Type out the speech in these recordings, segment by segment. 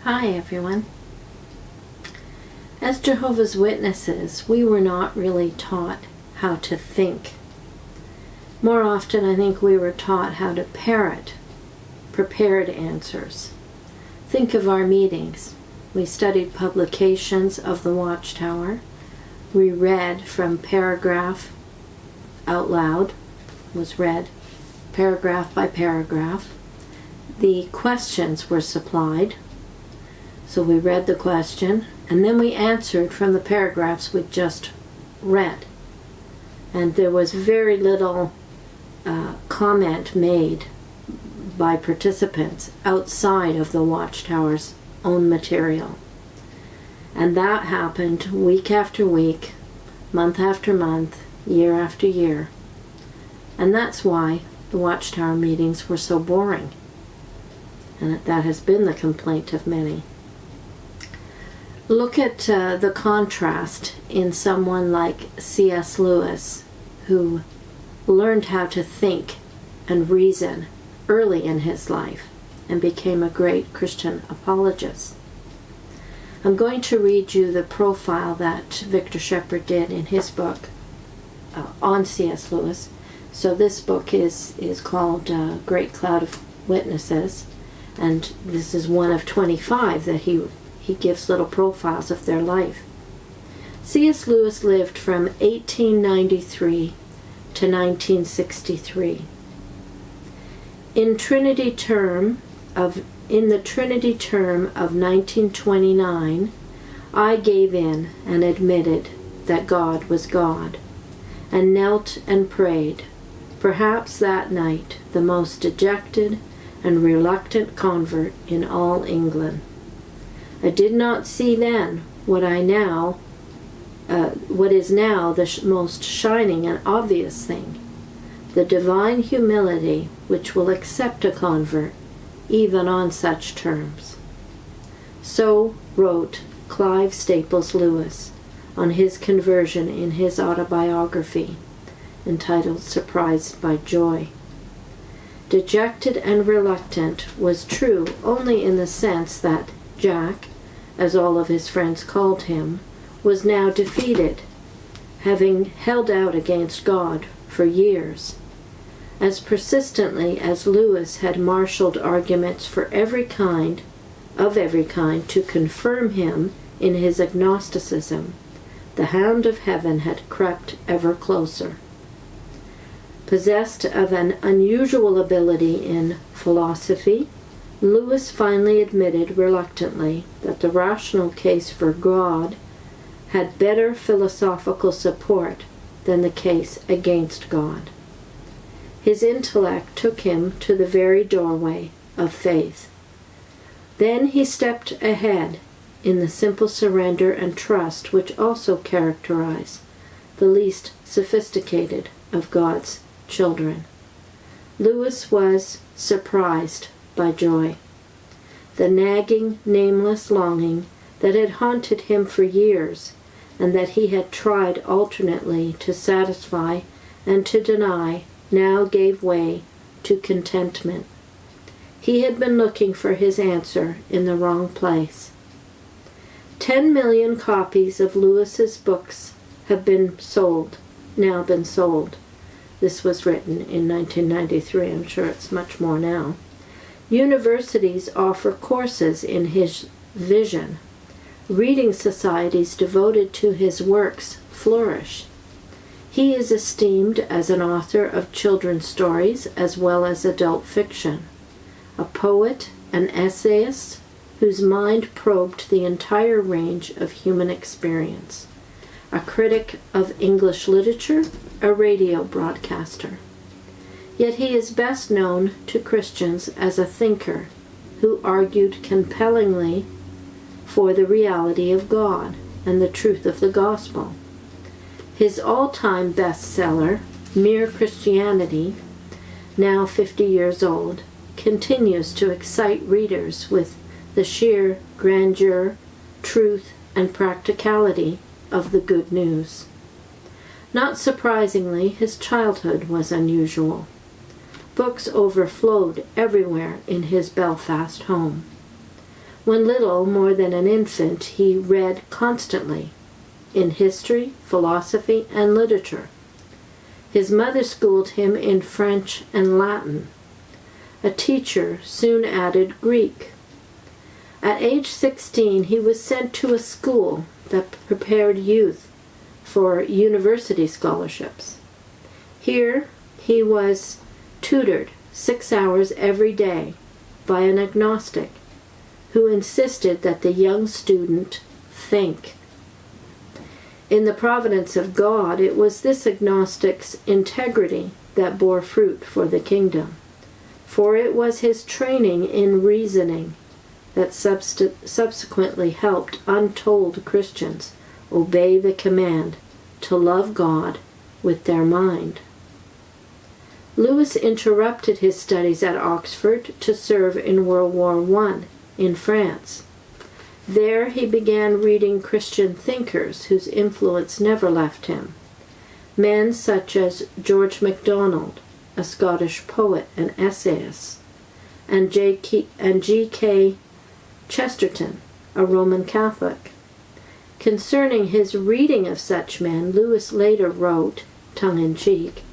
Hi everyone. As Jehovah's Witnesses, we were not really taught how to think. More often, I think we were taught how to parrot prepared answers. Think of our meetings. We studied publications of the Watchtower. We read from paragraph out loud, was read paragraph by paragraph. The questions were supplied. So we read the question, and then we answered from the paragraphs we just read. And there was very little comment made by participants outside of the Watchtower's own material. And that happened week after week, month after month, year after year. And that's why the Watchtower meetings were so boring. And that has been the complaint of many. Look at the contrast in someone like C.S. Lewis, who learned how to think and reason early in his life and became a great Christian apologist. I'm going to read you the profile that Victor Shepard did in his book on C.S. Lewis. So this book is called Great Cloud of Witnesses, and this is one of 25 that he gives little profiles of their life. C.S. Lewis lived from 1893 to 1963. In the Trinity term of 1929, I gave in and admitted that God was God, and knelt and prayed, perhaps that night the most dejected and reluctant convert in all England. I did not see then what is now the most shining and obvious thing, the divine humility which will accept a convert even on such terms. So wrote Clive Staples Lewis on his conversion in his autobiography entitled Surprised by Joy. Dejected and reluctant was true only in the sense that Jack, as all of his friends called him, was now defeated, having held out against God for years. As persistently as Lewis had marshaled arguments for every kind to confirm him in his agnosticism, the hound of heaven had crept ever closer. Possessed of an unusual ability in philosophy, Lewis finally admitted reluctantly that the rational case for God had better philosophical support than the case against God. His intellect took him to the very doorway of faith. Then he stepped ahead in the simple surrender and trust which also characterize the least sophisticated of God's children. Lewis was surprised by joy. The nagging, nameless longing that had haunted him for years, and that he had tried alternately to satisfy and to deny, now gave way to contentment. He had been looking for his answer in the wrong place. 10 million copies of Lewis's books have now been sold. This was written in 1993. I'm sure it's much more now. Universities offer courses in his vision. Reading societies devoted to his works flourish. He is esteemed as an author of children's stories as well as adult fiction, a poet, an essayist whose mind probed the entire range of human experience, a critic of English literature, a radio broadcaster. Yet he is best known to Christians as a thinker who argued compellingly for the reality of God and the truth of the gospel. His all-time bestseller, Mere Christianity, now 50 years old, continues to excite readers with the sheer grandeur, truth, and practicality of the good news. Not surprisingly, his childhood was unusual. Books overflowed everywhere in his Belfast home. When little more than an infant, he read constantly in history, philosophy, and literature. His mother schooled him in French and Latin. A teacher soon added Greek. At age 16, he was sent to a school that prepared youth for university scholarships. Here, he was tutored 6 hours every day by an agnostic who insisted that the young student think. In the providence of God, it was this agnostic's integrity that bore fruit for the kingdom, for it was his training in reasoning that subsequently helped untold Christians obey the command to love God with their mind. Lewis interrupted his studies at Oxford to serve in World War I in France. There he began reading Christian thinkers whose influence never left him. Men such as George MacDonald, a Scottish poet and essayist, and G.K. Chesterton, a Roman Catholic. Concerning his reading of such men, Lewis later wrote, tongue-in-cheek,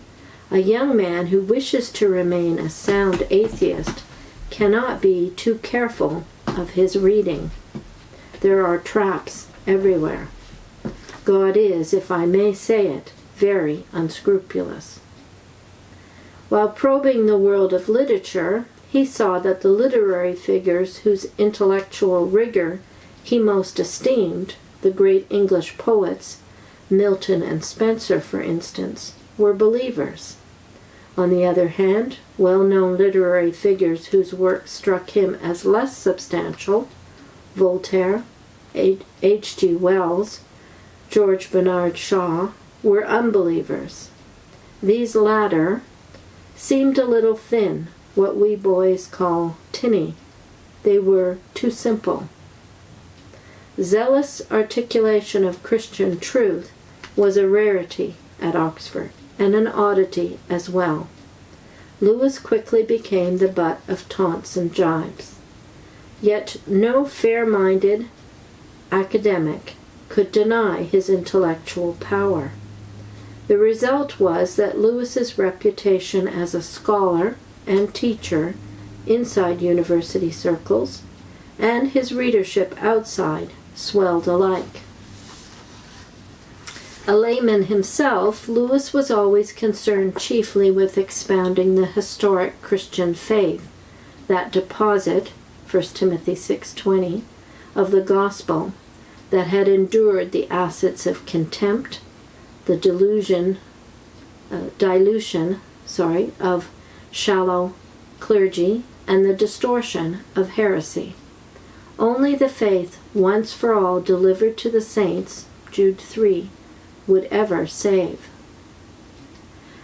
"A young man who wishes to remain a sound atheist cannot be too careful of his reading. There are traps everywhere. God is, if I may say it, very unscrupulous." While probing the world of literature, he saw that the literary figures whose intellectual rigor he most esteemed, the great English poets, Milton and Spenser, for instance, were believers. On the other hand, well-known literary figures whose work struck him as less substantial, Voltaire, H.G. Wells, George Bernard Shaw, were unbelievers. These latter seemed a little thin, what we boys call tinny. They were too simple. Zealous articulation of Christian truth was a rarity at Oxford, and an oddity as well. Lewis quickly became the butt of taunts and jibes. Yet no fair-minded academic could deny his intellectual power. The result was that Lewis's reputation as a scholar and teacher inside university circles and his readership outside swelled alike. A layman himself, Lewis was always concerned chiefly with expounding the historic Christian faith, that deposit, 1 Timothy 6:20, of the gospel that had endured the acids of contempt, the dilution of shallow clergy, and the distortion of heresy. Only the faith once for all delivered to the saints, Jude 3, would ever save.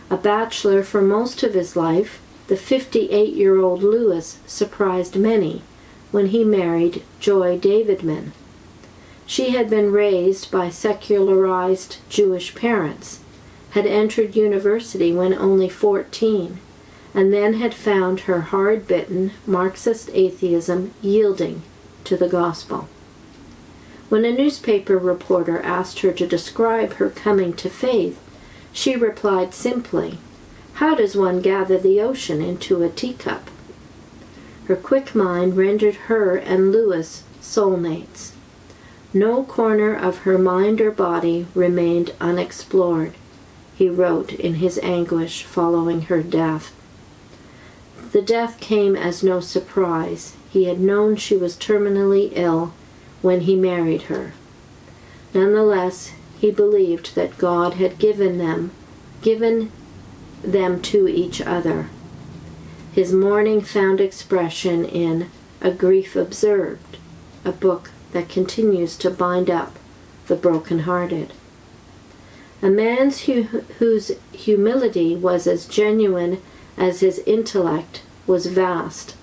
A bachelor for most of his life, the 58-year-old Lewis surprised many when he married Joy Davidman. She had been raised by secularized Jewish parents, had entered university when only 14, and then had found her hard-bitten Marxist atheism yielding to the gospel. When a newspaper reporter asked her to describe her coming to faith, she replied simply, "How does one gather the ocean into a teacup?" Her quick mind rendered her and Lewis soulmates. No corner of her mind or body remained unexplored, he wrote in his anguish following her death. The death came as no surprise. He had known she was terminally ill when he married her. Nonetheless, he believed that God had given them to each other. His mourning found expression in A Grief Observed, a book that continues to bind up the broken-hearted. A man whose humility was as genuine as his intellect was vast.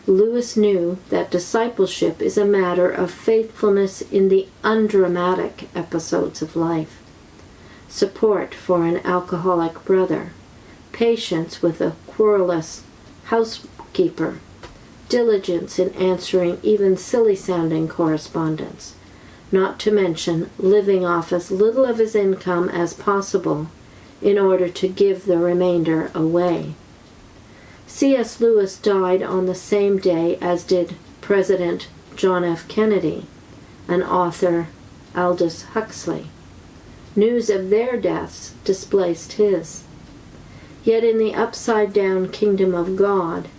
Lewis knew that discipleship is a matter of faithfulness in the undramatic episodes of life. Support for an alcoholic brother, patience with a querulous housekeeper, diligence in answering even silly-sounding correspondence, not to mention living off as little of his income as possible in order to give the remainder away. C.S. Lewis died on the same day as did President John F. Kennedy and author Aldous Huxley. News of their deaths displaced his. Yet in the upside-down kingdom of God,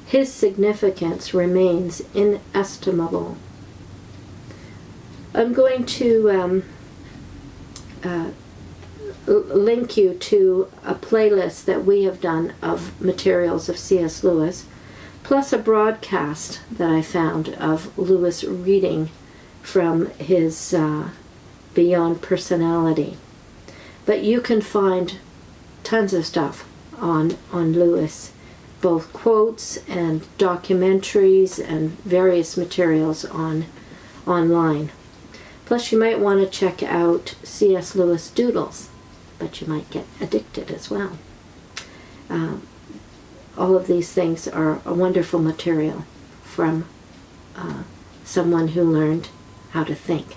his significance remains inestimable. I'm going to link you to a playlist that we have done of materials of C.S. Lewis, plus a broadcast that I found of Lewis reading from his Beyond Personality. But you can find tons of stuff on Lewis, both quotes and documentaries and various materials online. Plus you might want to check out C.S. Lewis doodles, but you might get addicted as well. All of these things are a wonderful material from someone who learned how to think.